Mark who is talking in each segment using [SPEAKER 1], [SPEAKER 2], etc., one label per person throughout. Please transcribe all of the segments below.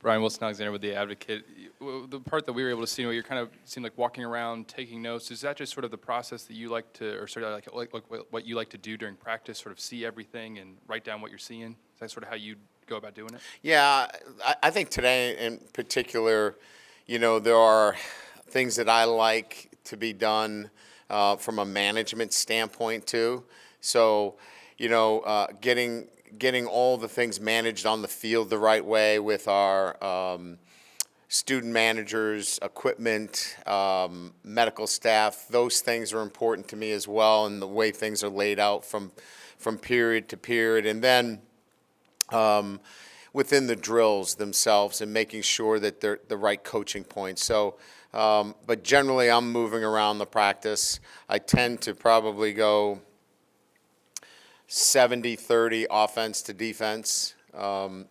[SPEAKER 1] Brian Wilson-Alexander with The Advocate. The part that we were able to see, where you kind of seemed like walking around, taking notes, is that just sort of the process that you like to, or sort of like what you like to do during practice, sort of see everything and write down what you're seeing? Is that sort of how you go about doing it?
[SPEAKER 2] Yeah, I think today in particular, there are things that I like to be done from a management standpoint too. So, getting all the things managed on the field the right way with our student managers, equipment, medical staff. Those things are important to me as well, and the way things are laid out from period to period. And then within the drills themselves and making sure that they're the right coaching points. So, but generally I'm moving around the practice. I tend to probably go 70-30 offense to defense. That's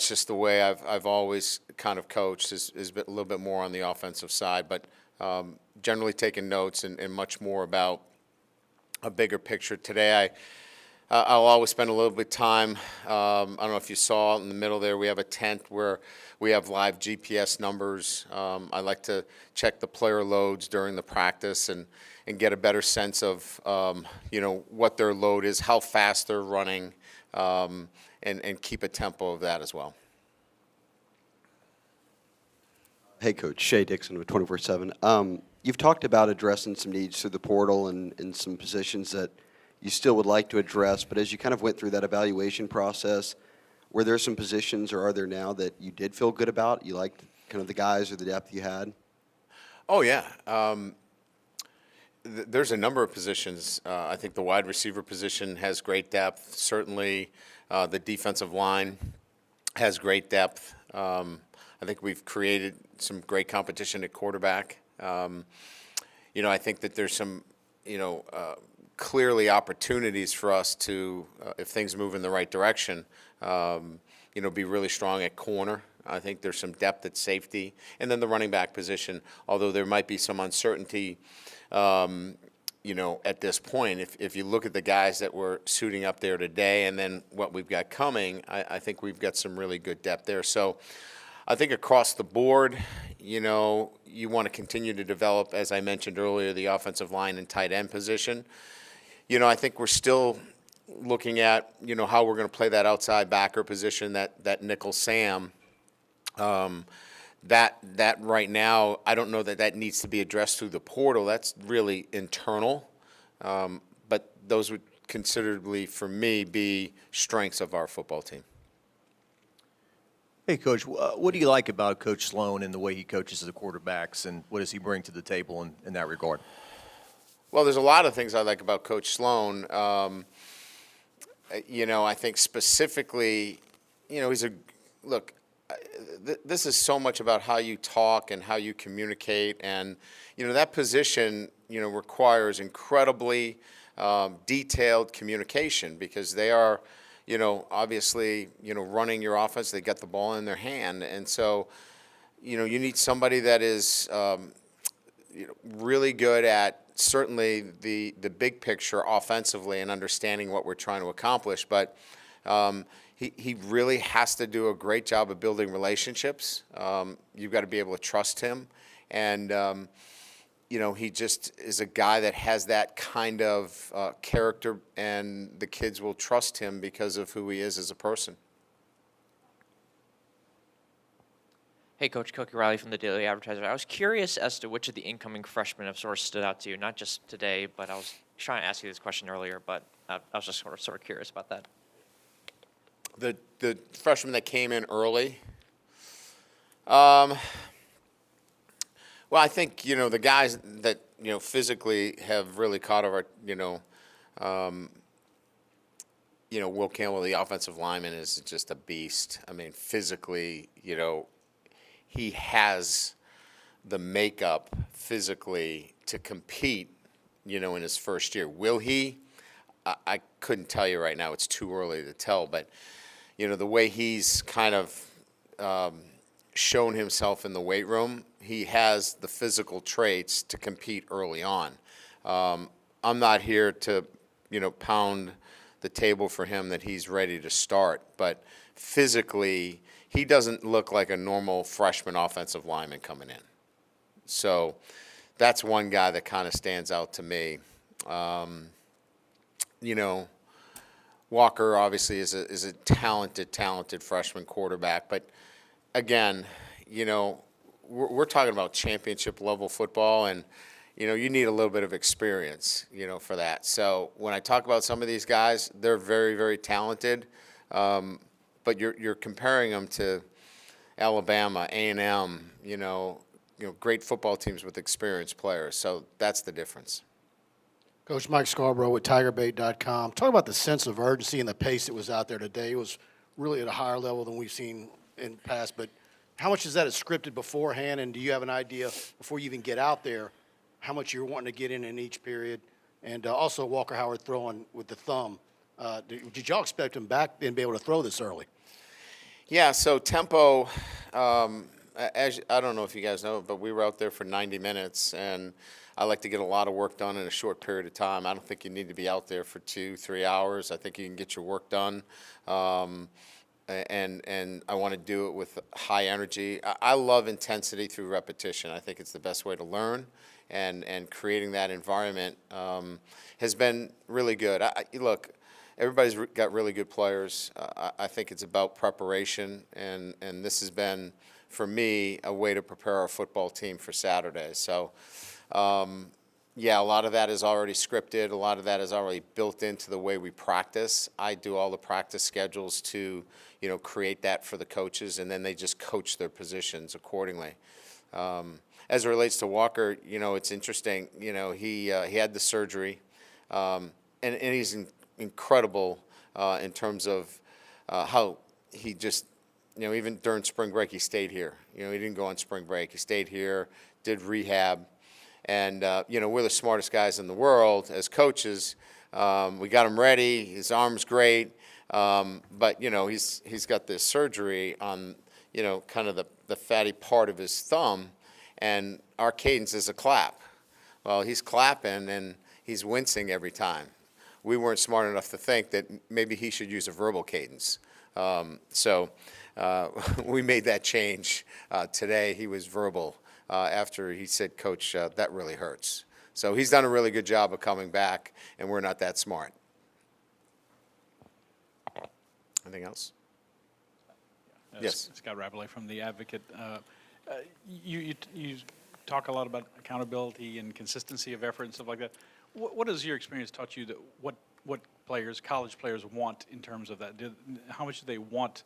[SPEAKER 2] just the way I've always kind of coached, is a little bit more on the offensive side, but generally taking notes and much more about a bigger picture. Today I'll always spend a little bit of time. I don't know if you saw in the middle there, we have a tent where we have live GPS numbers. I like to check the player loads during the practice and get a better sense of what their load is, how fast they're running, and keep a tempo of that as well.
[SPEAKER 3] Hey, Coach. Shea Dixon with 24/7. You've talked about addressing some needs through the portal and some positions that you still would like to address, but as you kind of went through that evaluation process, were there some positions, or are there now, that you did feel good about? You liked kind of the guys or the depth you had?
[SPEAKER 2] Oh, yeah. There's a number of positions. I think the wide receiver position has great depth. Certainly the defensive line has great depth. I think we've created some great competition at quarterback. I think that there's some, clearly opportunities for us to, if things move in the right direction, be really strong at corner. I think there's some depth at safety. And then the running back position, although there might be some uncertainty, at this point, if you look at the guys that were suiting up there today and then what we've got coming, I think we've got some really good depth there. So I think across the board, you want to continue to develop, as I mentioned earlier, the offensive line and tight end position. I think we're still looking at, how we're going to play that outside backer position, that nickel Sam. That right now, I don't know that needs to be addressed through the portal. That's really internal. But those would considerably, for me, be strengths of our football team.
[SPEAKER 4] Hey, Coach, what do you like about Coach Sloan and the way he coaches the quarterbacks, and what does he bring to the table in that regard? Well,
[SPEAKER 2] there's a lot of things I like about Coach Sloan. I think specifically, this is so much about how you talk and how you communicate, and that position requires incredibly detailed communication, because they are obviously running your offense. They got the ball in their hand, and so you need somebody that is really good at certainly the big picture offensively and understanding what we're trying to accomplish, but he really has to do a great job of building relationships. You've got to be able to trust him, and he just is a guy that has that kind of character, and the kids will trust him because of who he is as a person.
[SPEAKER 5] Hey, Coach, Cookie Riley from the Daily Advertiser. I was curious as to which of the incoming freshmen have sort of stood out to you, not just today, but I was trying to ask you this question earlier, but I was just sort of curious about that.
[SPEAKER 2] The freshmen that came in early, well, I think, the guys that, physically have really caught our, Will Campbell, the offensive lineman, is just a beast. I mean, physically, he has the makeup physically to compete, in his first year. Will he? I couldn't tell you right now. It's too early to tell. But, the way he's kind of shown himself in the weight room, he has the physical traits to compete early on. I'm not here to, pound the table for him that he's ready to start. But physically, he doesn't look like a normal freshman offensive lineman coming in. So that's one guy that kind of stands out to me. You know, Walker obviously is a talented freshman quarterback. But again, you know, we're talking about championship level football, and you know, you need a little bit of experience, you know, for that. So when I talk about some of these guys, they're very, very talented, but you're comparing them to Alabama, A&M, you know, great football teams with experienced players. So that's the difference.
[SPEAKER 6] Coach Mike Scarborough with TigerBait.com. Talk about the sense of urgency and the pace that was out there today. It was really at a higher level than we've seen in the past. But how much is that scripted beforehand, and do you have an idea before you even get out there how much you're wanting to get in each period? And also Walker Howard throwing with the thumb. Did y'all expect him back and be able to throw this early?
[SPEAKER 2] Yeah, so tempo, as I don't know if you guys know, but we were out there for 90 minutes, and I like to get a lot of work done in a short period of time. I don't think you need to be out there for 2-3 hours. I think you can get your work done. And I want to do it with high energy. I love intensity through repetition. I think it's the best way to learn, and creating that environment has been really good. Look, everybody's got really good players. I think it's about preparation, and this has been, for me, a way to prepare our football team for Saturday. So, yeah, a lot of that is already scripted. A lot of that is already built into the way we practice. I do all the practice schedules to, you know, create that for the coaches, and then they just coach their positions accordingly. As it relates to Walker, you know, it's interesting. You know, he had the surgery, and he's incredible in terms of how he just, you know, even during spring break, he stayed here. You know, he didn't go on spring break. He stayed here, did rehab. And, you know, we're the smartest guys in the world as coaches. We got him ready. His arm's great. But, you know, he's got this surgery on, you know, kind of the fatty part of his thumb. And our cadence is a clap. Well, he's clapping and he's wincing every time. We weren't smart enough to think that maybe he should use a verbal cadence. So we made that change today. He was verbal. After he said, Coach, that really hurts. So he's done a really good job of coming back, and we're not that smart. Anything else? Yes.
[SPEAKER 7] Scott Rappley from The Advocate. You talk a lot about accountability and consistency of effort and stuff like that. What has your experience taught you that what players, college players, want in terms of that? How much do they want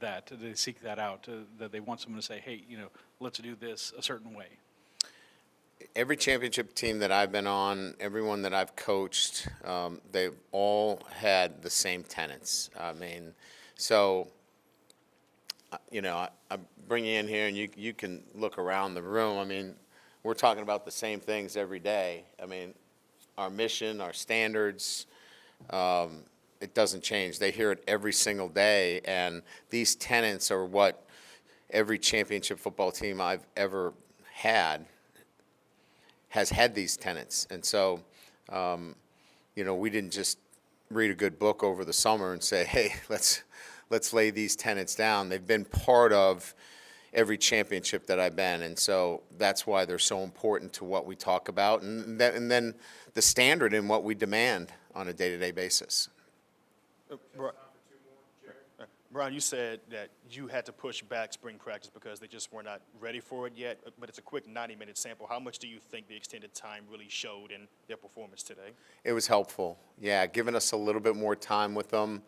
[SPEAKER 7] that? Do they seek that out? That they want someone to say, hey, you know, let's do this a certain way?
[SPEAKER 2] Every championship team that I've been on, everyone that I've coached, they've all had the same tenets. I mean, so, you know, I bring you in here and you can look around the room. I mean, we're talking about the same things every day. I mean, our mission, our standards, it doesn't change. They hear it every single day, and these tenets are what every championship football team I've ever had has had these tenets. And so, you know, we didn't just read a good book over the summer and say, hey, let's lay these tenets down. They've been part of every championship that I've been, and so that's why they're so important to what we talk about, and then the standard in what we demand on a day-to-day basis.
[SPEAKER 8] Brian, you said that you had to push back spring practice because they just were not ready for it yet, but it's a quick 90-minute sample. How much do you think the extended time really showed in their performance today?
[SPEAKER 2] It was helpful, yeah, giving us a little bit more time with them.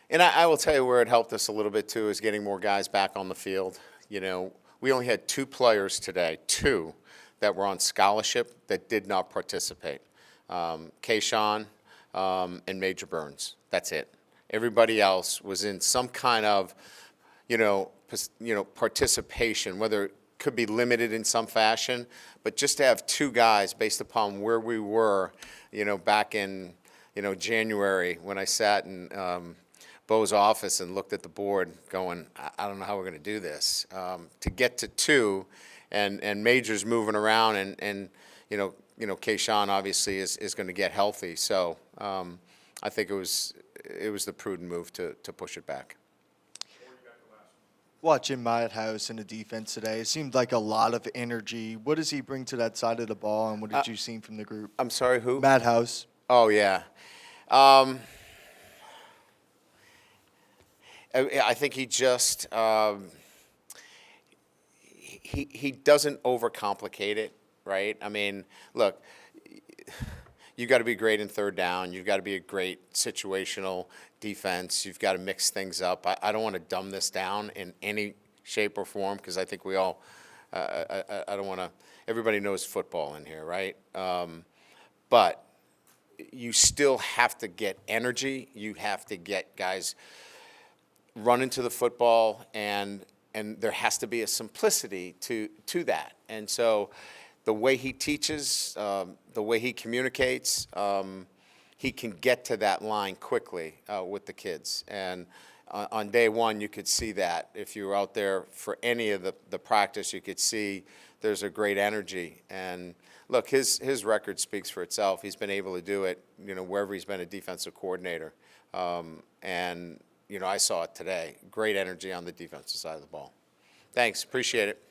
[SPEAKER 2] And I will tell you where it helped us a little bit, too, is getting more guys back on the field. You know, we only had 2 players today, 2, that were on scholarship that did not participate. Kayshawn and Major Burns, that's it. Everybody else was in some kind of, participation, whether it could be limited in some fashion, but just to have 2 guys based upon where we were, back in, January when I sat in Bo's office and looked at the board going, I don't know how we're going to do this. To get to 2 and Major's moving around and Kayshawn obviously is going to get healthy. So, I think it was the prudent move to push it back.
[SPEAKER 9] Watching Matt House in the defense today, it seemed like a lot of energy. What does he bring to that side of the ball, and what did you see from the group?
[SPEAKER 2] I'm sorry, who?
[SPEAKER 9] Matt House.
[SPEAKER 2] Oh, yeah. I think he just he doesn't overcomplicate it, right? I mean, look, you got to be great in third down. You've got to be a great situational defense. You've got to mix things up. I don't want to dumb this down in any shape or form because I think we all. I don't want to. Everybody knows football in here, right? But you still have to get energy. You have to get guys running to the football, and there has to be a simplicity to that. And so the way he teaches, the way he communicates, he can get to that line quickly with the kids. And on day one, you could see that. If you were out there for any of the practice, you could see there's a great energy. And look, his record speaks for itself. He's been able to do it, wherever he's been a defensive coordinator. And I saw it today. Great energy on the defensive side of the ball. Thanks. Appreciate it.